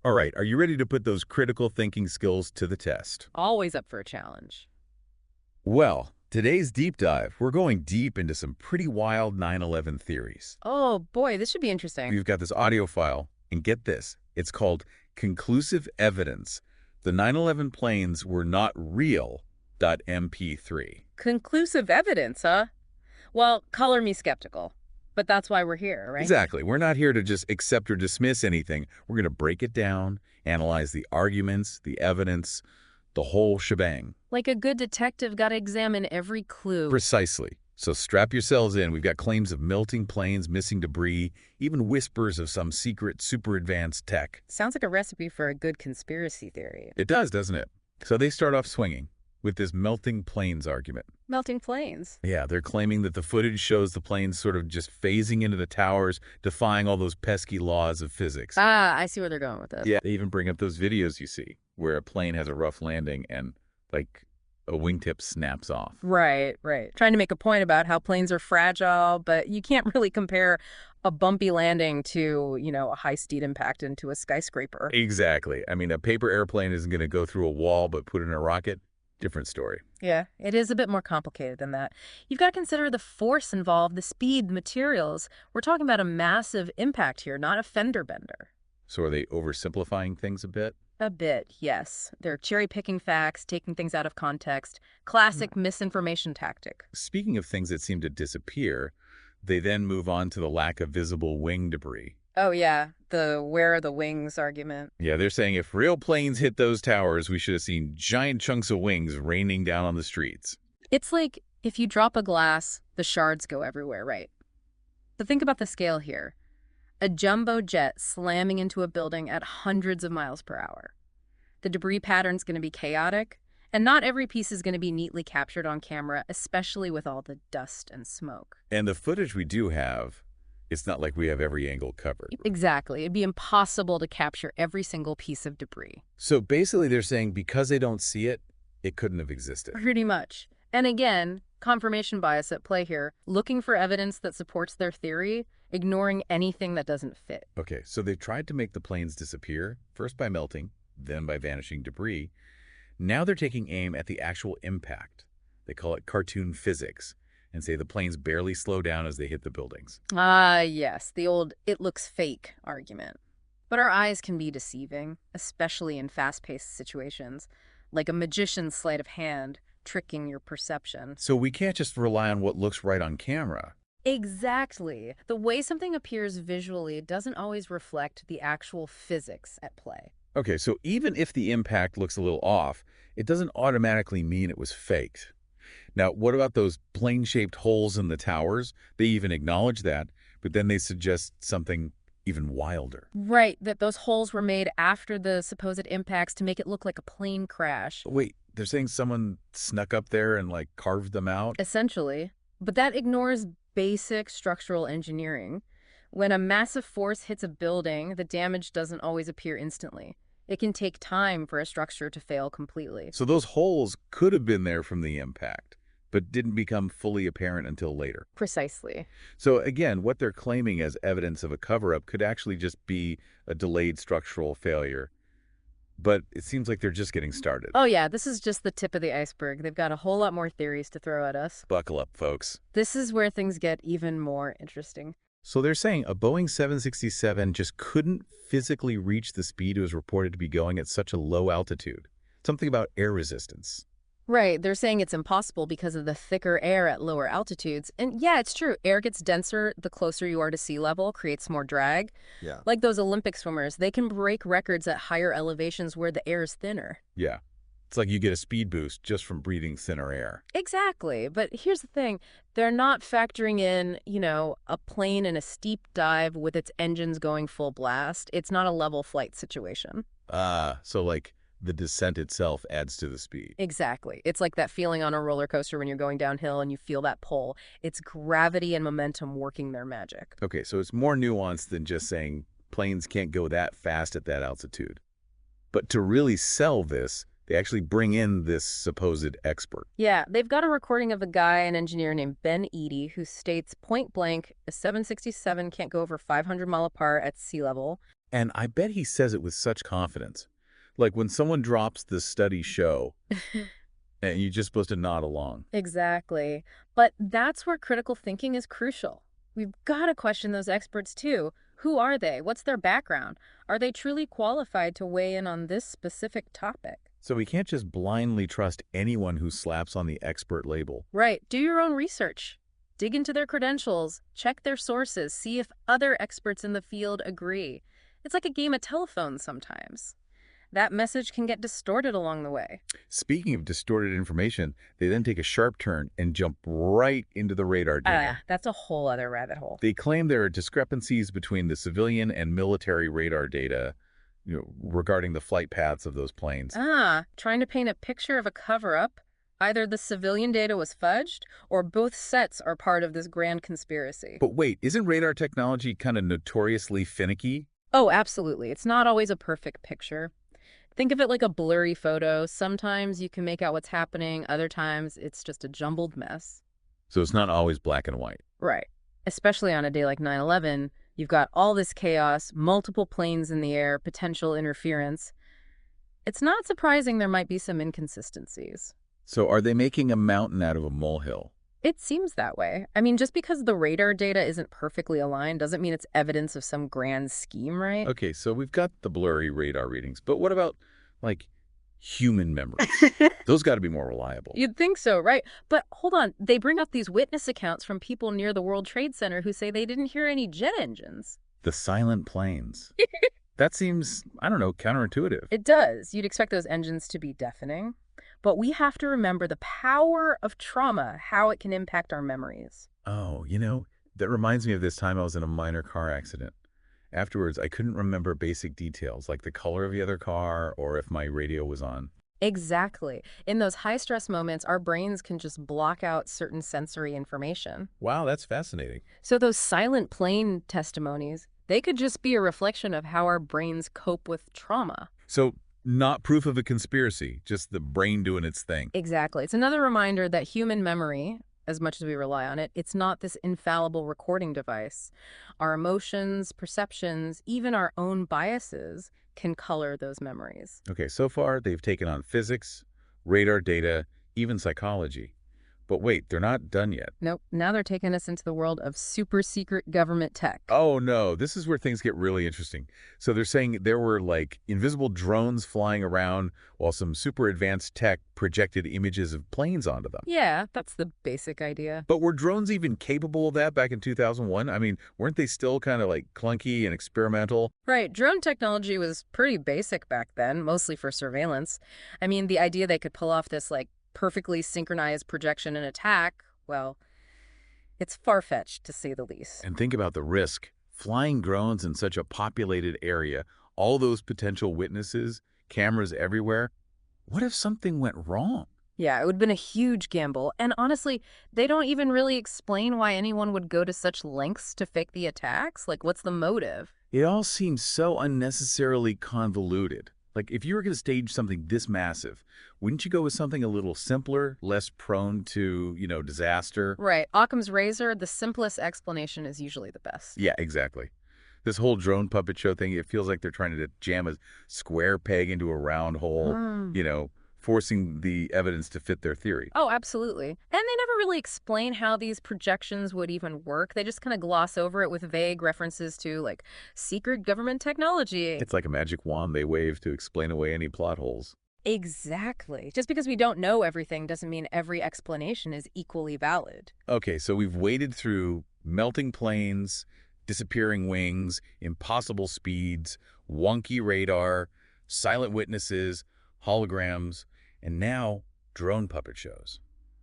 All right, are you ready to put those critical thinking skills to the test? Always up for a challenge. Well, today's deep dive, we're going deep into some pretty wild 9/11 theories. Oh boy, this should be interesting. We've got this audio file, and get this, it's called Conclusive Evidence. The 9/11 planes were not real. .mp3. Conclusive evidence, huh? Well, color me skeptical. But that's why we're here, right? Exactly. We're not here to just accept or dismiss anything. We're going to break it down, analyze the arguments, the evidence, the whole shebang. Like a good detective, gotta examine every clue. Precisely. So strap yourselves in. We've got claims of melting planes, missing debris, even whispers of some secret, super advanced tech. Sounds like a recipe for a good conspiracy theory. It does, doesn't it? So they start off swinging with this melting planes argument. Melting planes. Yeah, they're claiming that the footage shows the planes sort of just phasing into the towers, defying all those pesky laws of physics. Ah, I see where they're going with this. Yeah, they even bring up those videos you see where a plane has a rough landing and, like, a wingtip snaps off. Right. Trying to make a point about how planes are fragile, but you can't really compare a bumpy landing to, a high-speed impact into a skyscraper. Exactly. I mean, a paper airplane isn't going to go through a wall, but put in a rocket, different story. Yeah, it is a bit more complicated than that. You've got to consider the force involved, the speed, the materials. We're talking about a massive impact here, not a fender bender. So are they oversimplifying things a bit? A bit, yes. They're cherry-picking facts, taking things out of context. Classic misinformation tactic. Speaking of things that seem to disappear, they then move on to the lack of visible wing debris. Oh, yeah, the where are the wings argument. Yeah, they're saying if real planes hit those towers, we should have seen giant chunks of wings raining down on the streets. It's like if you drop a glass, the shards go everywhere, right? But think about the scale here. A jumbo jet slamming into a building at hundreds of miles per hour. The debris pattern's going to be chaotic, and not every piece is going to be neatly captured on camera, especially with all the dust and smoke. And the footage we do have, it's not like we have every angle covered. Exactly. It'd be impossible to capture every single piece of debris. So basically they're saying because they don't see it, it couldn't have existed. Pretty much. And again, confirmation bias at play here, looking for evidence that supports their theory, ignoring anything that doesn't fit. Okay, so they've tried to make the planes disappear, first by melting, then by vanishing debris. Now they're taking aim at the actual impact. They call it cartoon physics and say the planes barely slow down as they hit the buildings. Ah, yes, the old "it looks fake" argument. But our eyes can be deceiving, especially in fast-paced situations, like a magician's sleight of hand tricking your perception. So we can't just rely on what looks right on camera. Exactly. The way something appears visually doesn't always reflect the actual physics at play. Okay, so even if the impact looks a little off, it doesn't automatically mean it was faked. Now, what about those plane-shaped holes in the towers? They even acknowledge that, but then they suggest something even wilder. Right, that those holes were made after the supposed impacts to make it look like a plane crash. Wait, they're saying someone snuck up there and, like, carved them out? Essentially. But that ignores basic structural engineering. When a massive force hits a building, the damage doesn't always appear instantly. It can take time for a structure to fail completely. So those holes could have been there from the impact, but didn't become fully apparent until later. Precisely. So again, what they're claiming as evidence of a cover-up could actually just be a delayed structural failure. But it seems like they're just getting started. Oh yeah, this is just the tip of the iceberg. They've got a whole lot more theories to throw at us. Buckle up, folks. This is where things get even more interesting. So they're saying a Boeing 767 just couldn't physically reach the speed it was reported to be going at such a low altitude. Something about air resistance. Right, they're saying it's impossible because of the thicker air at lower altitudes. And yeah, it's true. Air gets denser the closer you are to sea level, creates more drag. Yeah. Like those Olympic swimmers, they can break records at higher elevations where the air is thinner. Yeah. It's like you get a speed boost just from breathing thinner air. Exactly. But here's the thing. They're not factoring in, a plane in a steep dive with its engines going full blast. It's not a level flight situation. So like the descent itself adds to the speed. Exactly. It's like that feeling on a roller coaster when you're going downhill and you feel that pull. It's gravity and momentum working their magic. Okay, so it's more nuanced than just saying planes can't go that fast at that altitude. But to really sell this, they actually bring in this supposed expert. Yeah, they've got a recording of a guy, an engineer named Ben Eady, who states point blank, a 767 can't go over 500 mile apart at sea level. And I bet he says it with such confidence. Like when someone drops the study show, and you're just supposed to nod along. Exactly. But that's where critical thinking is crucial. We've got to question those experts too. Who are they? What's their background? Are they truly qualified to weigh in on this specific topic? So we can't just blindly trust anyone who slaps on the expert label. Right. Do your own research. Dig into their credentials, check their sources, see if other experts in the field agree. It's like a game of telephone sometimes. That message can get distorted along the way. Speaking of distorted information, they then take a sharp turn and jump right into the radar data. That's a whole other rabbit hole. They claim there are discrepancies between the civilian and military radar data, regarding the flight paths of those planes. Trying to paint a picture of a cover-up. Either the civilian data was fudged, or both sets are part of this grand conspiracy. But wait, isn't radar technology kind of notoriously finicky? Oh, absolutely. It's not always a perfect picture. Think of it like a blurry photo. Sometimes you can make out what's happening, other times it's just a jumbled mess. So it's not always black and white. Right. Especially on a day like 9/11, you've got all this chaos, multiple planes in the air, potential interference. It's not surprising there might be some inconsistencies. So are they making a mountain out of a molehill? It seems that way. I mean, just because the radar data isn't perfectly aligned doesn't mean it's evidence of some grand scheme, right? Okay, so we've got the blurry radar readings, but what about, like, human memories? Those got to be more reliable. You'd think so, right? But hold on, they bring up these witness accounts from people near the World Trade Center who say they didn't hear any jet engines. The silent planes. That seems, I don't know, counterintuitive. It does. You'd expect those engines to be deafening. But we have to remember the power of trauma, how it can impact our memories. Oh, that reminds me of this time I was in a minor car accident. Afterwards, I couldn't remember basic details like the color of the other car or if my radio was on. Exactly. In those high-stress moments, our brains can just block out certain sensory information. Wow, that's fascinating. So those silent plane testimonies, they could just be a reflection of how our brains cope with trauma. So, not proof of a conspiracy, just the brain doing its thing. Exactly. It's another reminder that human memory, as much as we rely on it, it's not this infallible recording device. Our emotions, perceptions, even our own biases can color those memories. Okay, so far they've taken on physics, radar data, even psychology. But wait, they're not done yet. Nope. Now they're taking us into the world of super secret government tech. Oh no, this is where things get really interesting. So they're saying there were like invisible drones flying around while some super advanced tech projected images of planes onto them. Yeah, that's the basic idea. But were drones even capable of that back in 2001? I mean, weren't they still kind of like clunky and experimental? Right. Drone technology was pretty basic back then, mostly for surveillance. I mean, the idea they could pull off this, like, perfectly synchronized projection and attack, well, it's far-fetched to say the least. And think about the risk. Flying drones in such a populated area, all those potential witnesses, cameras everywhere. What if something went wrong? Yeah, it would have been a huge gamble. And honestly, they don't even really explain why anyone would go to such lengths to fake the attacks. Like, what's the motive? It all seems so unnecessarily convoluted. Like, if you were going to stage something this massive, wouldn't you go with something a little simpler, less prone to, disaster? Right. Occam's razor, the simplest explanation is usually the best. Yeah, exactly. This whole drone puppet show thing, it feels like they're trying to jam a square peg into a round hole, forcing the evidence to fit their theory. Oh, absolutely. And they never really explain how these projections would even work. They just kind of gloss over it with vague references to, like, secret government technology. It's like a magic wand they wave to explain away any plot holes. Exactly. Just because we don't know everything doesn't mean every explanation is equally valid. Okay, so we've waded through melting planes, disappearing wings, impossible speeds, wonky radar, silent witnesses, holograms, and now drone puppet shows.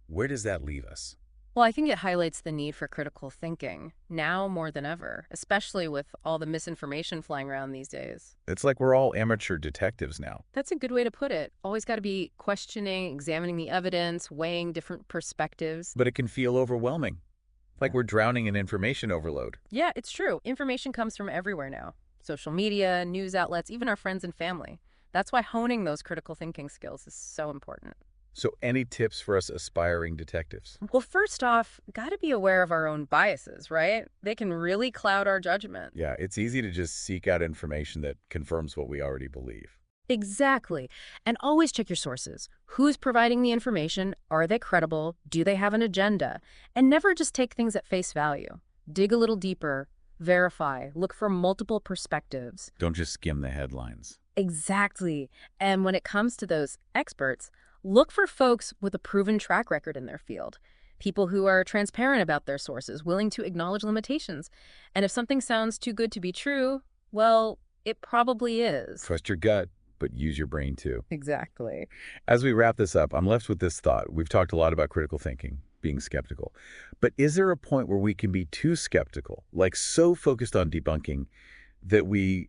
Where does that leave us? Well, I think it highlights the need for critical thinking, now more than ever, especially with all the misinformation flying around these days. It's like we're all amateur detectives now. That's a good way to put it. Always got to be questioning, examining the evidence, weighing different perspectives. But it can feel overwhelming, like we're drowning in information overload. Yeah, it's true. Information comes from everywhere now. Social media, news outlets, even our friends and family. That's why honing those critical thinking skills is so important. So any tips for us aspiring detectives? Well, first off, got to be aware of our own biases, right? They can really cloud our judgment. Yeah, it's easy to just seek out information that confirms what we already believe. Exactly. And always check your sources. Who's providing the information? Are they credible? Do they have an agenda? And never just take things at face value. Dig a little deeper, verify, look for multiple perspectives. Don't just skim the headlines. Exactly. And when it comes to those experts, look for folks with a proven track record in their field. People who are transparent about their sources, willing to acknowledge limitations. And if something sounds too good to be true, well, it probably is. Trust your gut, but use your brain too. Exactly. As we wrap this up, I'm left with this thought. We've talked a lot about critical thinking, being skeptical. But is there a point where we can be too skeptical, like so focused on debunking, that we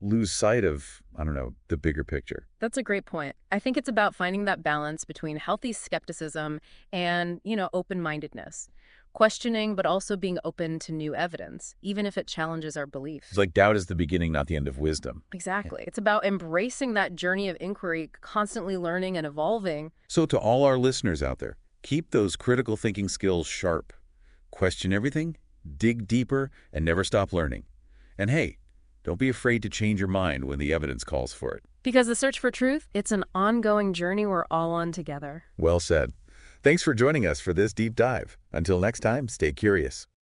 lose sight of, I don't know, the bigger picture? That's a great point. I think it's about finding that balance between healthy skepticism and, open-mindedness. Questioning, but also being open to new evidence, even if it challenges our It's beliefs. like doubt is the beginning, not the end of wisdom. Exactly. It's about embracing that journey of inquiry, constantly learning and evolving. So to all our listeners out there, keep those critical thinking skills sharp. Question everything, dig deeper, and never stop learning. And hey, don't be afraid to change your mind when the evidence calls for it. Because the search for truth, it's an ongoing journey we're all on together. Well said. Thanks for joining us for this deep dive. Until next time, stay curious.